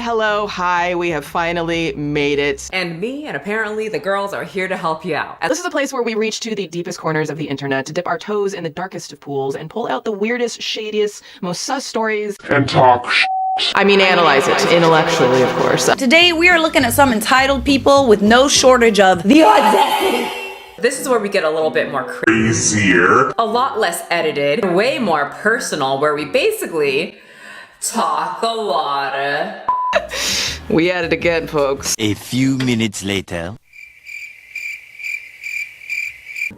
Hello, hi, we have finally made it. And me, and apparently the girls are here to help you out. This is a place where we reach to the deepest corners of the internet to dip our toes in the darkest of pools and pull out the weirdest, shadiest, most sus stories. And talk analyze it, intellectually, of course. Today we are looking at some entitled people with no shortage of the audacity. This is where we get a little bit more crazier, a lot less edited, way more personal, where we basically talk a lot. We at it again, folks. A few minutes later.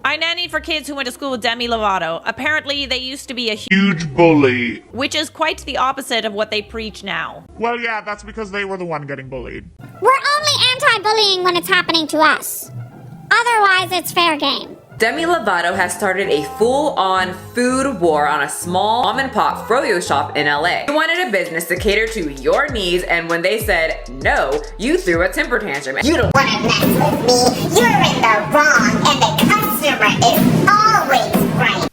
I nannied for kids who went to school with Demi Lovato. Apparently, they used to be a huge bully. which is quite the opposite of what they preach now. Well, yeah, that's because they were the one getting bullied. We're only anti-bullying when it's happening to us. Otherwise, it's fair game. Demi Lovato has started a full-on food war on a small mom-and-pop fro-yo shop in LA. You wanted a business to cater to your needs, and when they said no, you threw a temper tantrum. You don't want to mess with me. You're in the wrong, and the customer is always right.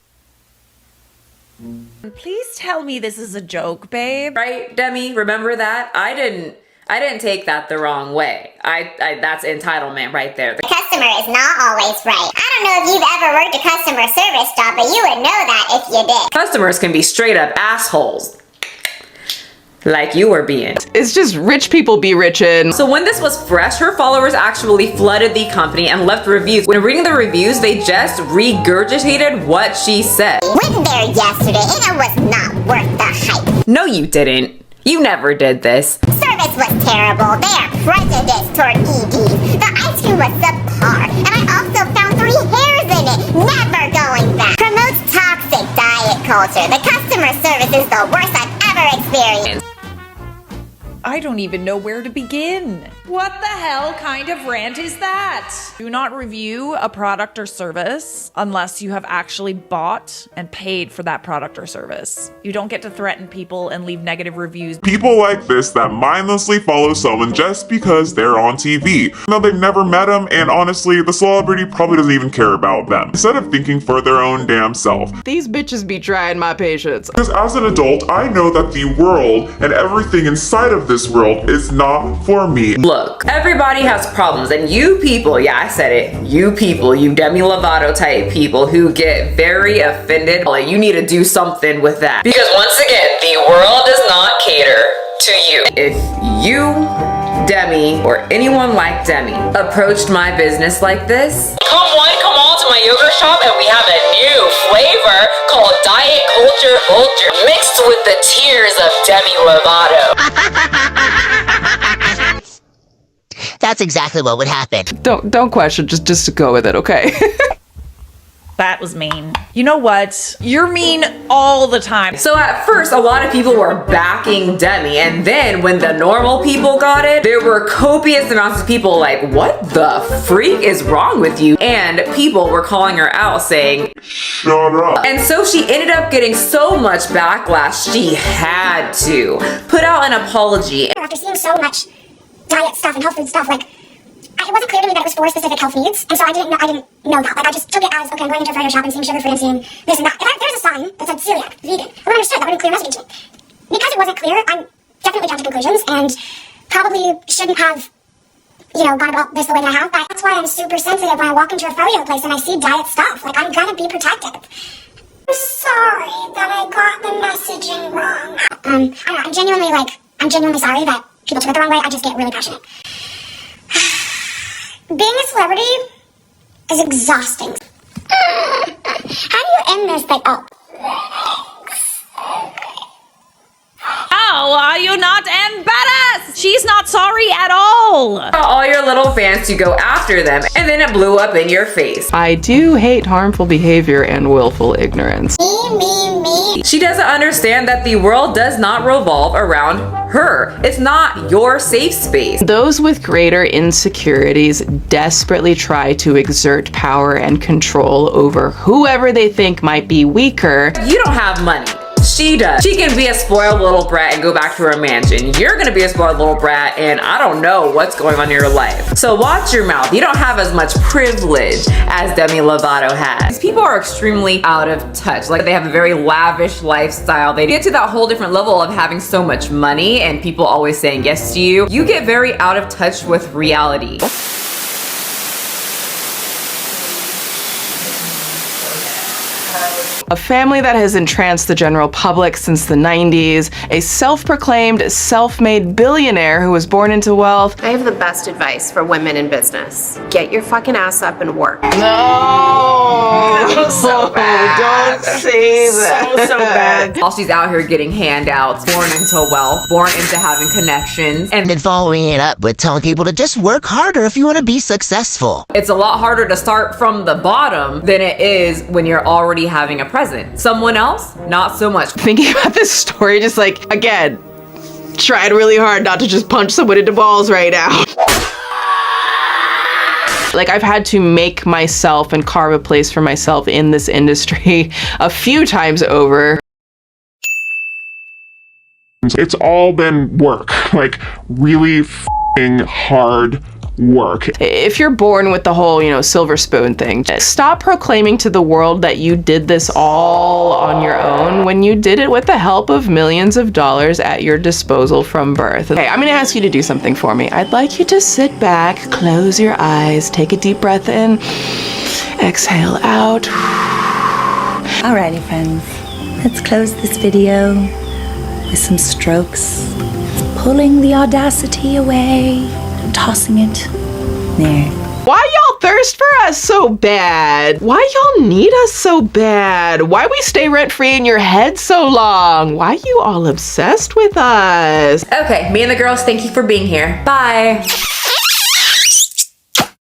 Please tell me this is a joke, babe. Right, Demi? Remember that? I didn't take that the wrong way. That's entitlement right there. The customer is not always right. I don't know if you've ever worked a customer service job, but you would know that if you did. Customers can be straight up assholes. Like you were being. It's just rich people be richin'. So when this was fresh, her followers actually flooded the company and left reviews. When reading the reviews, they just regurgitated what she said. Went there yesterday and it was not worth the hype. No, you didn't. You never did this. Service was terrible. They are prejudiced toward EDs. The ice cream was subpar. And I also found 3 hairs in it. Never going back. Promotes toxic diet culture. The customer service is the worst I've ever experienced. I don't even know where to begin. What the hell kind of rant is that? Do not review a product or service unless you have actually bought and paid for that product or service. You don't get to threaten people and leave negative reviews. People like this that mindlessly follow someone just because they're on TV. No, they've never met them, and honestly, the celebrity probably doesn't even care about them. Instead of thinking for their own damn self. These bitches be trying my patience. Because as an adult, I know that the world and everything inside of this world is not for me. Look, everybody has problems, and you people, yeah, I said it, you people, you Demi Lovato type people who get very offended, like you need to do something with that. Because once again, the world does not cater to you. If you, Demi, or anyone like Demi approached my business like this, come all to my yogurt shop and we have a new flavor called Diet Culture Vulture mixed with the tears of Demi Lovato. That's exactly what would happen. Don't question, just go with it, okay? That was mean. You know what? You're mean all the time. So at first, a lot of people were backing Demi, and then when the normal people got it, there were copious amounts of people like, what the freak is wrong with you? And people were calling her out saying, shut up. And so she ended up getting so much backlash, she had to put out an apology. After seeing so much diet stuff and health food stuff, like, it wasn't clear to me that it was for specific health needs, and so I didn't know that. Like, I just took it as, okay, I'm going into a fro-yo shop and seeing sugar-free and seeing this and that. If there's a sign that said celiac, vegan, I would understand. That would be clear messaging to me. Because it wasn't clear, I'm definitely jumped to conclusions, and probably shouldn't have, gone about this the way that I have. But that's why I'm super sensitive when I walk into a fro-yo place and I see diet stuff. Like, I'm gonna be protective. I'm sorry that I got the messaging wrong. I don't know, I'm genuinely sorry that people took it the wrong way. I just get really passionate. Being a celebrity is exhausting. How do you end this thing? Oh, are you not embarrassed? She's not sorry at all. All your little fans to go after them, and then it blew up in your face. I do hate harmful behavior and willful ignorance. Me. She doesn't understand that the world does not revolve around her. It's not your safe space. Those with greater insecurities desperately try to exert power and control over whoever they think might be weaker. You don't have money. she does. She can be a spoiled little brat and go back to her mansion. You're gonna be a spoiled little brat and I don't know what's going on in your life. So watch your mouth. You don't have as much privilege as Demi Lovato has. These people are extremely out of touch. Like, they have a very lavish lifestyle. They get to that whole different level of having so much money and people always saying yes to you. You get very out of touch with reality. A family that has entranced the general public since the 90s, a self-proclaimed, self-made billionaire who was born into wealth. I have the best advice for women in business. Get your fucking ass up and work. No! So bad. Don't say that. So bad. While she's out here getting handouts, born into wealth, born into having connections, And then following it up with telling people to just work harder if you want to be successful. it's a lot harder to start from the bottom than it is when you're already having a present. Someone else, not so much. Thinking about this story, just like, again, tried really hard not to just punch someone into balls right now. Like, I've had to make myself and carve a place for myself in this industry a few times over. It's all been work, like really f***ing hard work. If you're born with the whole, silver spoon thing, stop proclaiming to the world that you did this all on your own when you did it with the help of millions of dollars at your disposal from birth. Okay, I'm gonna ask you to do something for me. I'd like you to sit back, close your eyes, take a deep breath in, exhale out. Alrighty friends, let's close this video with some strokes. Pulling the audacity away, tossing it there. Why y'all thirst for us so bad? Why y'all need us so bad? Why we stay rent-free in your head so long? Why you all obsessed with us? Okay, me and the girls, thank you for being here. Bye.